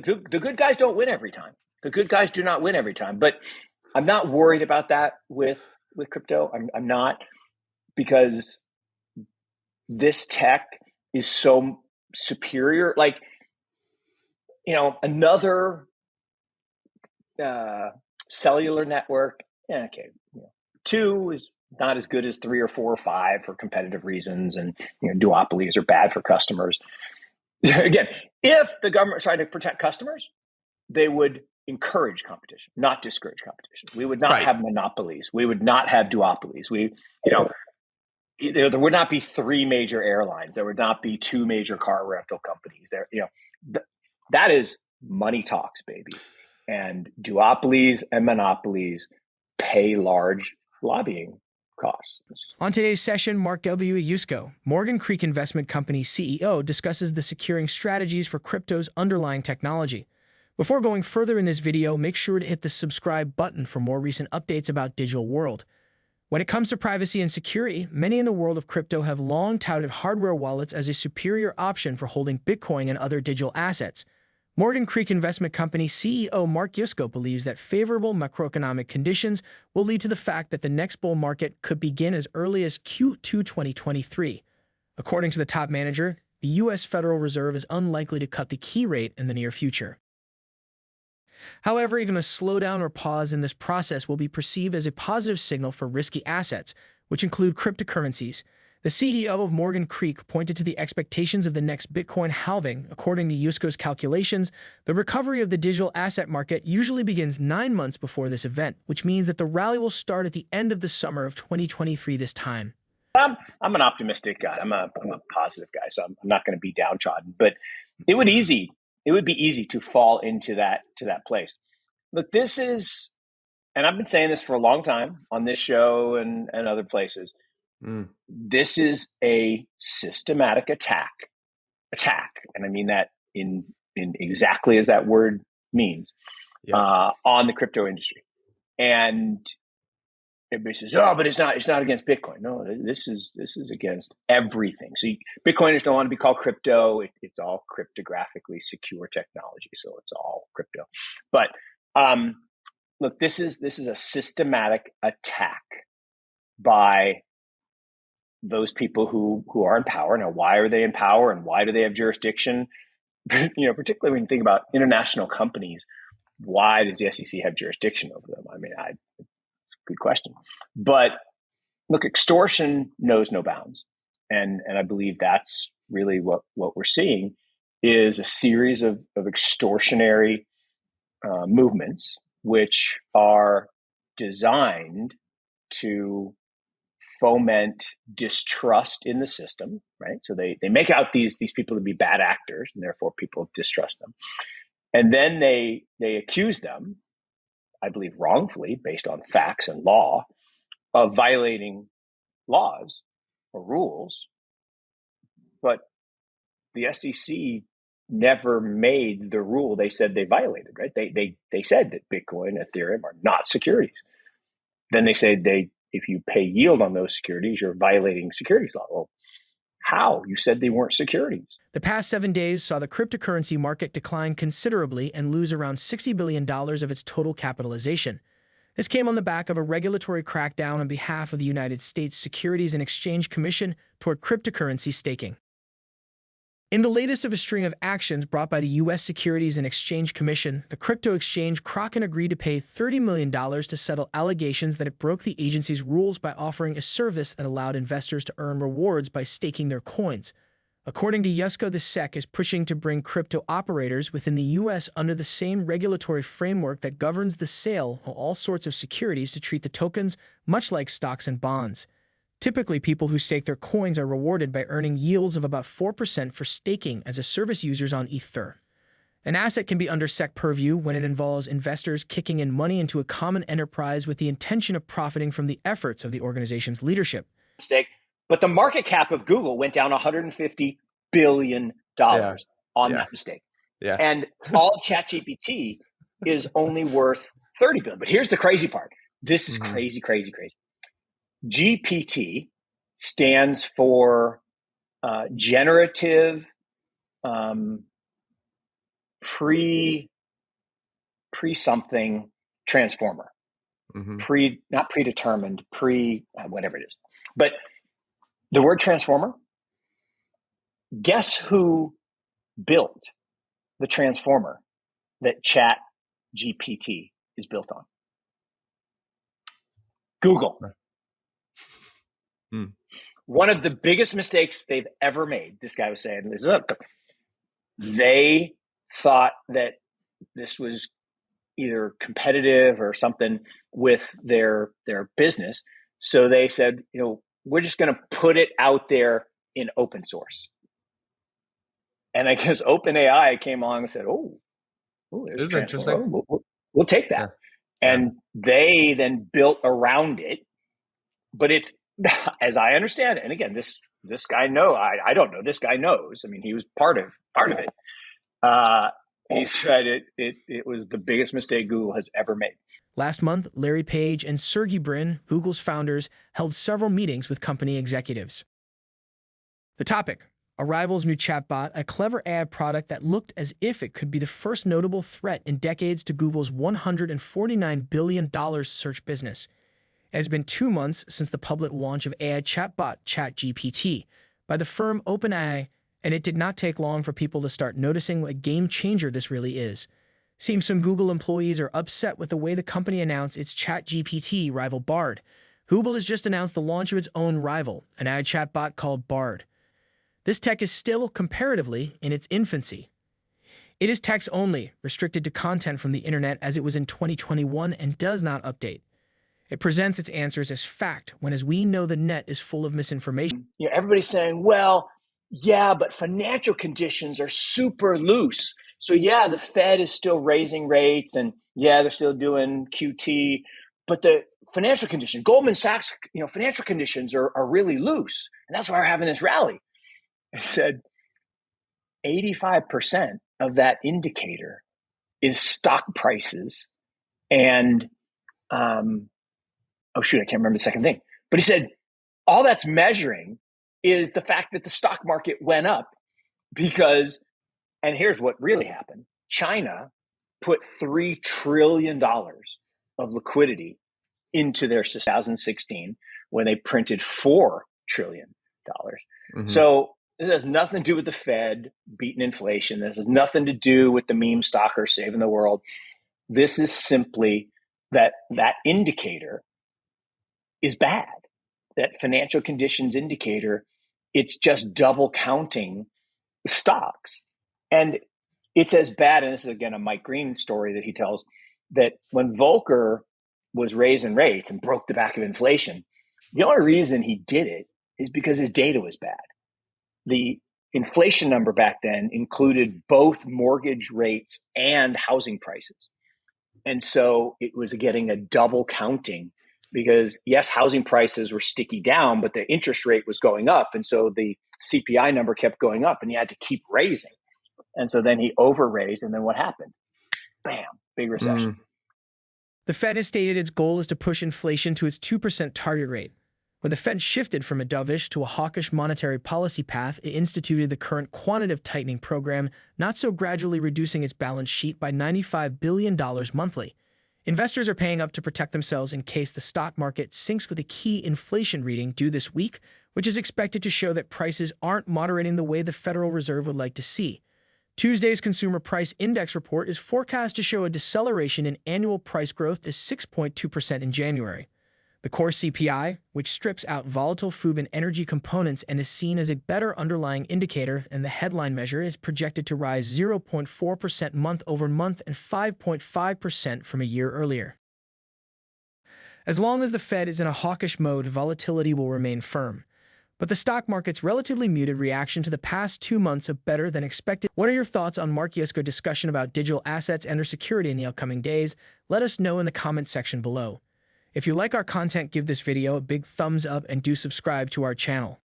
The good guys don't win every time. The good guys do not win every time. But I'm not worried about that with crypto. I'm not, because this tech is so superior. Like, another cellular network, okay, 2 is not as good as 3 or 4 or 5 for competitive reasons, and duopolies are bad for customers. Again, if the government was trying to protect customers, they would encourage competition, not discourage competition. We would not have monopolies. We would not have duopolies. There would not be 3 major airlines. There would not be 2 major car rental companies. That is money talks, baby. And duopolies and monopolies pay large lobbying costs. On today's session, Mark W. Yusko, Morgan Creek Investment Company CEO, discusses the securing strategies for crypto's underlying technology. Before going further in this video, make sure to hit the subscribe button for more recent updates about digital world. When it comes to privacy and security, many in the world of crypto have long touted hardware wallets as a superior option for holding Bitcoin and other digital assets. Morgan Creek Investment Company CEO Mark Yusko believes that favorable macroeconomic conditions will lead to the fact that the next bull market could begin as early as Q2 2023. According to the top manager, the U.S. Federal Reserve is unlikely to cut the key rate in the near future. However, even a slowdown or pause in this process will be perceived as a positive signal for risky assets, which include cryptocurrencies. The CEO of Morgan Creek pointed to the expectations of the next Bitcoin halving. According to Yusko's calculations, the recovery of the digital asset market usually begins 9 months before this event, which means that the rally will start at the end of the summer of 2023 this time. I'm an optimistic guy. I'm a positive guy, so I'm not going to be downtrodden. But it would be easy to fall into that place. Look, this is, and I've been saying this for a long time on this show and other places. This is a systematic attack, and I mean that in exactly as that word means, on the crypto industry. And everybody says, "Oh, but it's not against Bitcoin." No, this is against everything. So Bitcoiners don't want to be called crypto. It's all cryptographically secure technology, so it's all crypto. But look, this is a systematic attack by those people who are in power. Now, why are they in power, and why do they have jurisdiction? Particularly when you think about international companies, why does the SEC have jurisdiction over them? I mean, it's a good question. But look, extortion knows no bounds, and I believe that's really what we're seeing is a series of extortionary movements, which are designed to foment distrust in the system, right? So they make out these people to be bad actors, and therefore people distrust them. And then they accuse them, I believe wrongfully, based on facts and law, of violating laws or rules. But the SEC never made the rule they said they violated, right? They said that Bitcoin, Ethereum are not securities. Then they say if you pay yield on those securities, you're violating securities law. Well, how? You said they weren't securities. The past 7 days saw the cryptocurrency market decline considerably and lose around $60 billion of its total capitalization. This came on the back of a regulatory crackdown on behalf of the United States Securities and Exchange Commission toward cryptocurrency staking. In the latest of a string of actions brought by the U.S. Securities and Exchange Commission, the crypto exchange Kraken agreed to pay $30 million to settle allegations that it broke the agency's rules by offering a service that allowed investors to earn rewards by staking their coins. According to Yusko, the SEC is pushing to bring crypto operators within the U.S. under the same regulatory framework that governs the sale of all sorts of securities to treat the tokens much like stocks and bonds. Typically, people who stake their coins are rewarded by earning yields of about 4% for staking as a service users on Ether. An asset can be under SEC purview when it involves investors kicking in money into a common enterprise with the intention of profiting from the efforts of the organization's leadership. But the market cap of Google went down $150 billion on that mistake. Yeah. And all of ChatGPT is only worth $30 billion. But here's the crazy part. This is crazy. GPT stands for generative pre something transformer, not predetermined, whatever it is. But the word transformer, guess who built the transformer that Chat GPT is built on? Google. One of the biggest mistakes they've ever made, this guy was saying, they thought that this was either competitive or something with their business. So they said, we're just going to put it out there in open source. And I guess OpenAI came along and said, this is interesting. We'll take that. Yeah. And they then built around it. But it's, as I understand it, and again, this guy I don't know. This guy knows. I mean, he was part of it. He said it was the biggest mistake Google has ever made. Last month, Larry Page and Sergey Brin, Google's founders, held several meetings with company executives. The topic: Arrival's new chatbot, a clever AI product that looked as if it could be the first notable threat in decades to Google's $149 billion search business. It has been 2 months since the public launch of AI chatbot ChatGPT by the firm OpenAI, and it did not take long for people to start noticing what a game changer this really is. Seems some Google employees are upset with the way the company announced its ChatGPT rival Bard. Google has just announced the launch of its own rival, an AI chatbot called Bard. This tech is still, comparatively, in its infancy. It is text-only, restricted to content from the internet as it was in 2021, and does not update. It presents its answers as fact, when as we know the net is full of misinformation. Everybody's saying, well, yeah, but financial conditions are super loose. So yeah, the Fed is still raising rates, and yeah, they're still doing QT, but the financial condition, Goldman Sachs, financial conditions are really loose. And that's why we're having this rally. I said 85% of that indicator is stock prices and, I can't remember the second thing. But he said, all that's measuring is the fact that the stock market went up because, and here's what really happened. China put $3 trillion of liquidity into their 2016 when they printed $4 trillion. So this has nothing to do with the Fed beating inflation. This has nothing to do with the meme stocker saving the world. This is simply that indicator is bad. That financial conditions indicator, it's just double counting stocks. And it's as bad, and this is again a Mike Green story that he tells, that when Volcker was raising rates and broke the back of inflation, the only reason he did it is because his data was bad. The inflation number back then included both mortgage rates and housing prices. And so it was getting a double counting because, yes, housing prices were sticky down, but the interest rate was going up. And so the CPI number kept going up and he had to keep raising. And so then he over-raised. And then what happened? Bam, big recession. The Fed has stated its goal is to push inflation to its 2% target rate. When the Fed shifted from a dovish to a hawkish monetary policy path, it instituted the current quantitative tightening program, not so gradually reducing its balance sheet by $95 billion monthly. Investors are paying up to protect themselves in case the stock market sinks with a key inflation reading due this week, which is expected to show that prices aren't moderating the way the Federal Reserve would like to see. Tuesday's Consumer Price Index report is forecast to show a deceleration in annual price growth to 6.2% in January. The core CPI, which strips out volatile food and energy components and is seen as a better underlying indicator, and the headline measure is projected to rise 0.4% month over month and 5.5% from a year earlier. As long as the Fed is in a hawkish mode, volatility will remain firm. But the stock market's relatively muted reaction to the past 2 months of better than expected. What are your thoughts on Mark Yusko discussion about digital assets and their security in the upcoming days? Let us know in the comments section below. If you like our content, give this video a big thumbs up and do subscribe to our channel.